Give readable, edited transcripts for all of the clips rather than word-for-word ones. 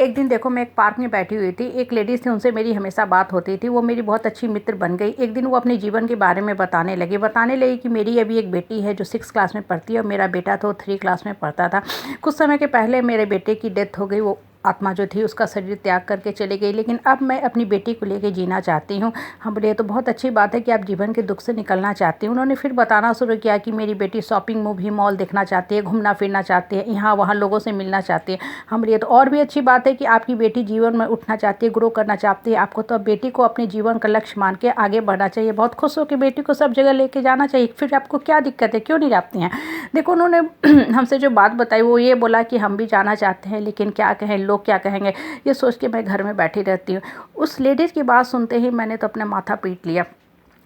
एक दिन देखो मैं एक पार्क में बैठी हुई थी, एक लेडीज़ थी, उनसे मेरी हमेशा बात होती थी, वो मेरी बहुत अच्छी मित्र बन गई। एक दिन वो अपने जीवन के बारे में बताने लगी कि मेरी अभी एक बेटी है जो 6 क्लास में पढ़ती है और मेरा बेटा तो 3 क्लास में पढ़ता था। कुछ समय के पहले मेरे बेटे की डेथ हो गई, वो आत्मा जो थी उसका शरीर त्याग करके चली गई, लेकिन अब मैं अपनी बेटी को लेके जीना चाहती हूँ। हम बोले ये तो बहुत अच्छी बात है कि आप जीवन के दुख से निकलना चाहती हैं। उन्होंने फिर बताना शुरू किया कि मेरी बेटी शॉपिंग मूवी मॉल देखना चाहती है, घूमना फिरना चाहती है, यहाँ वहाँ लोगों से मिलना चाहती है। हम बोले ये तो और भी अच्छी बात है कि आपकी बेटी जीवन में उठना चाहती है, ग्रो करना चाहती है। आपको तो अब बेटी को अपने जीवन का लक्ष्य मान के आगे बढ़ना चाहिए, बहुत खुश हो कि बेटी को सब जगह लेके जाना चाहिए। फिर आपको क्या दिक्कत है, क्यों नहीं जाती हैं? देखो उन्होंने हमसे जो बात बताई वो ये बोला कि हम भी जाना चाहते हैं, लेकिन क्या कहें, लोग क्या कहेंगे, ये सोच के मैं घर में बैठी रहती हूँ। उस लेडीज़ की बात सुनते ही मैंने तो अपना माथा पीट लिया।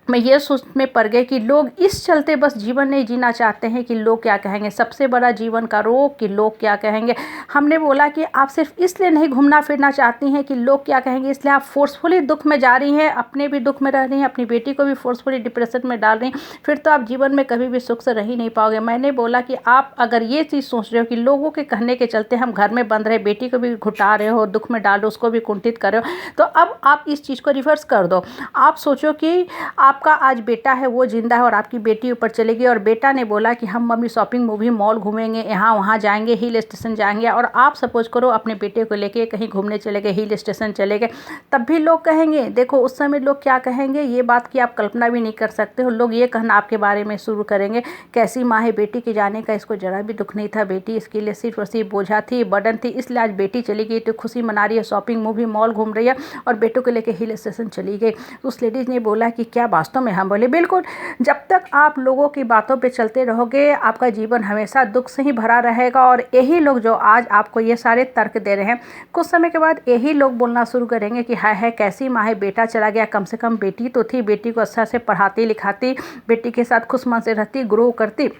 मैं ये सोच में पड़ गई कि लोग इस चलते बस जीवन नहीं जीना चाहते हैं कि लोग क्या कहेंगे। सबसे बड़ा जीवन का रोग कि लोग क्या कहेंगे। हमने बोला कि आप सिर्फ इसलिए नहीं घूमना फिरना चाहती हैं कि लोग क्या कहेंगे, इसलिए आप फोर्सफुली दुख में जा रही हैं, अपने भी दुख में रह रही हैं, अपनी बेटी को भी फोर्सफुली डिप्रेशन में डाल रही हैं। फिर तो आप जीवन में कभी भी सुख से रह ही नहीं पाओगे। मैंने बोला कि आप अगर ये चीज़ सोच रहे हो कि लोगों के कहने के चलते हम घर में बंद रहे, बेटी को भी घुटा रहे हो, दुख में डाल रहे हो, उसको भी कुंठित कर रहे हो, तो अब आप इस चीज़ को रिवर्स कर दो। आप सोचो कि आपका आज बेटा है वो जिंदा है और आपकी बेटी ऊपर चलेगी, और बेटा ने बोला कि हम मम्मी शॉपिंग मूवी मॉल घूमेंगे, यहाँ वहाँ जाएंगे, हिल स्टेशन जाएंगे, और आप सपोज करो अपने बेटे को लेके कहीं घूमने चले गए, हिल स्टेशन चले गए, तब भी लोग कहेंगे। देखो उस समय लोग क्या कहेंगे, ये बात की आप कल्पना भी नहीं कर सकते हो। लोग ये कहना आपके बारे में शुरू करेंगे, कैसी माँ है, बेटी के जाने का इसको जरा भी दुख नहीं था, बेटी इसके लिए सिर्फ और सिर्फ बोझा थी, बर्डन थी, इसलिए आज बेटी चली गई तो खुशी मना रही है, शॉपिंग मूवी मॉल घूम रही है और बेटों को लेके हिल स्टेशन चली गई। उस लेडीज ने बोला कि क्या वास्तव में? हम बोले बिल्कुल। जब तक आप लोगों की बातों पे चलते रहोगे आपका जीवन हमेशा दुख से ही भरा रहेगा, और यही लोग जो आज आपको ये सारे तर्क दे रहे हैं, कुछ समय के बाद यही लोग बोलना शुरू करेंगे कि हाय हाय कैसी माँ है, बेटा चला गया, कम से कम बेटी तो थी, बेटी को अच्छा से पढ़ाती लिखाती, बेटी के साथ खुश मन से रहती, ग्रो करती।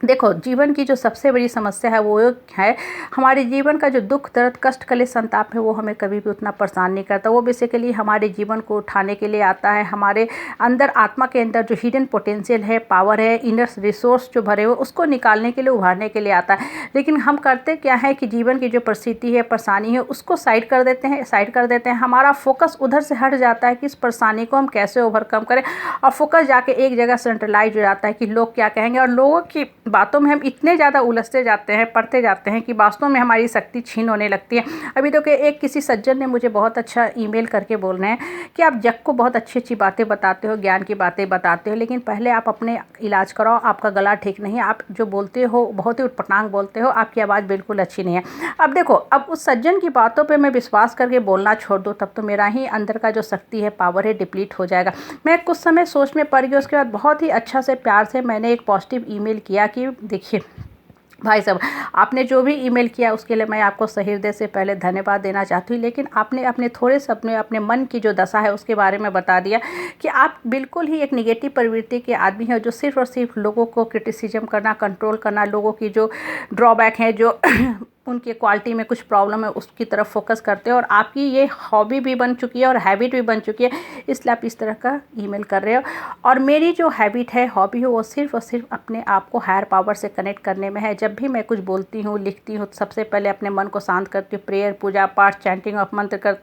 देखो जीवन की जो सबसे बड़ी समस्या है वो है हमारे जीवन का जो दुख दर्द कष्ट कलेश संताप है, वो हमें कभी भी उतना परेशान नहीं करता। वो बेसिकली हमारे जीवन को उठाने के लिए आता है, हमारे अंदर आत्मा के अंदर जो हिडन पोटेंशियल है, पावर है, इनर रिसोर्स जो भरे हुए उसको निकालने के लिए, उभारने के लिए आता है। लेकिन हम करते क्या है कि जीवन की जो परिस्थिति है, परेशानी है, उसको साइड कर देते हैं, हमारा फोकस उधर से हट जाता है कि इस परेशानी को हम कैसे ओवरकम करें, और फोकस जाके एक जगह सेंट्रलाइज हो जाता है कि लोग क्या कहेंगे। और लोगों की बातों में हम इतने ज़्यादा उलझते जाते हैं, पढ़ते जाते हैं कि वास्तव में हमारी शक्ति छीन होने लगती है। अभी तो एक किसी सज्जन ने मुझे बहुत अच्छा ईमेल करके बोल रहे हैं कि आप जग को बहुत अच्छी अच्छी बातें बताते हो, ज्ञान की बातें बताते हो, लेकिन पहले आप अपने इलाज कराओ, आपका गला ठीक नहीं है, आप जो बोलते हो बहुत ही उटपटांग बोलते हो, आपकी आवाज़ बिल्कुल अच्छी नहीं है। अब देखो, अब उस सज्जन की बातों पर मैं विश्वास करके बोलना छोड़ दूँ तब तो मेरा ही अंदर का जो शक्ति है, पावर है, डिप्लीट हो जाएगा। मैं कुछ समय सोच में पड़ गई, उसके बाद बहुत ही अच्छा से प्यार से मैंने एक पॉजिटिव ईमेल किया कि देखिए भाई साहब, आपने जो भी ईमेल किया उसके लिए मैं आपको सही हृदय से पहले धन्यवाद देना चाहती हूँ, लेकिन आपने अपने थोड़े से अपने मन की जो दशा है उसके बारे में बता दिया कि आप बिल्कुल ही एक निगेटिव प्रवृत्ति के आदमी हैं, जो सिर्फ और सिर्फ लोगों को क्रिटिसिज्म करना, कंट्रोल करना, लोगों की जो ड्रॉबैक है, जो उनकी क्वालिटी में कुछ प्रॉब्लम है उसकी तरफ फोकस करते हो, और आपकी ये हॉबी भी बन चुकी है और हैबिट भी बन चुकी है, इसलिए आप इस तरह का ईमेल कर रहे हो। और मेरी जो हैबिट है, हॉबी है, वो सिर्फ और सिर्फ अपने आप को हायर पावर से कनेक्ट करने में है। जब भी मैं कुछ बोलती हूँ, लिखती हूँ, सबसे पहले अपने मन को शांत करती हूँ, प्रेयर, पूजा पाठ, चैंटिंग ऑफ मंत्र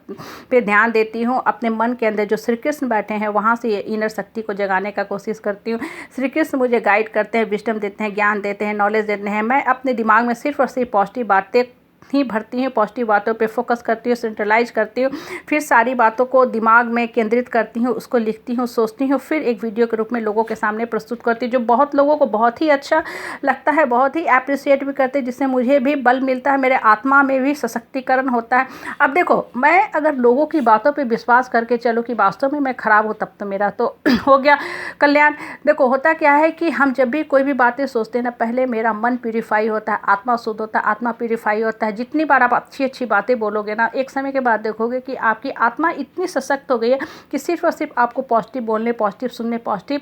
पे ध्यान देती हूँ। अपने मन के अंदर जो श्री कृष्ण बैठे हैं वहाँ से ये इनर शक्ति को जगाने का कोशिश करती हूँ। श्री कृष्ण मुझे गाइड करते हैं, विजडम देते हैं, ज्ञान देते हैं, नॉलेज देते हैं। मैं अपने दिमाग में सिर्फ और सिर्फ पॉजिटिव बातें ही भरती हूँ, पॉजिटिव बातों पे फोकस करती हूँ, सेंट्रलाइज करती हूँ, फिर सारी बातों को दिमाग में केंद्रित करती हूँ, उसको लिखती हूँ, सोचती हूँ, फिर एक वीडियो के रूप में लोगों के सामने प्रस्तुत करती हूँ, जो बहुत लोगों को बहुत ही अच्छा लगता है, बहुत ही अप्रिशिएट भी करते हैं, जिससे मुझे भी बल मिलता है, मेरे आत्मा में भी सशक्तिकरण होता है। अब देखो, मैं अगर लोगों की बातों पर विश्वास करके चलूँ कि वास्तव में मैं खराब हूँ, तब तो मेरा तो हो गया कल्याण। देखो होता क्या है कि हम जब भी कोई भी बातें सोचते हैं ना, पहले मेरा मन प्यूरीफाई होता है, आत्मा शुद्ध होता है, आत्मा प्यूरीफाई होता है। जितनी बार आप अच्छी अच्छी बातें बोलोगे ना, एक समय के बाद देखोगे कि आपकी आत्मा इतनी सशक्त हो गई है कि सिर्फ और सिर्फ आपको पॉजिटिव बोलने, पॉजिटिव सुनने, पॉजिटिव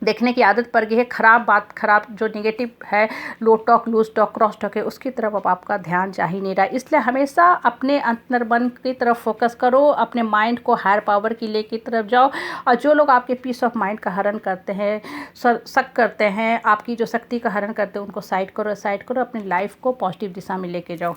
देखने की आदत पड़ गई है। खराब बात, खराब जो नेगेटिव है, low talk, loose talk, cross talk है, उसकी तरफ अब आपका ध्यान जा ही नहीं रहा। इसलिए हमेशा अपने अंतर्मन की तरफ फोकस करो, अपने माइंड को हायर पावर की ले की तरफ जाओ। और जो लोग आपके पीस ऑफ माइंड का हरण करते हैं, शक करते हैं, आपकी जो शक्ति का हरण करते हैं, उनको साइड करो, अपनी लाइफ को पॉजिटिव दिशा में लेके जाओ।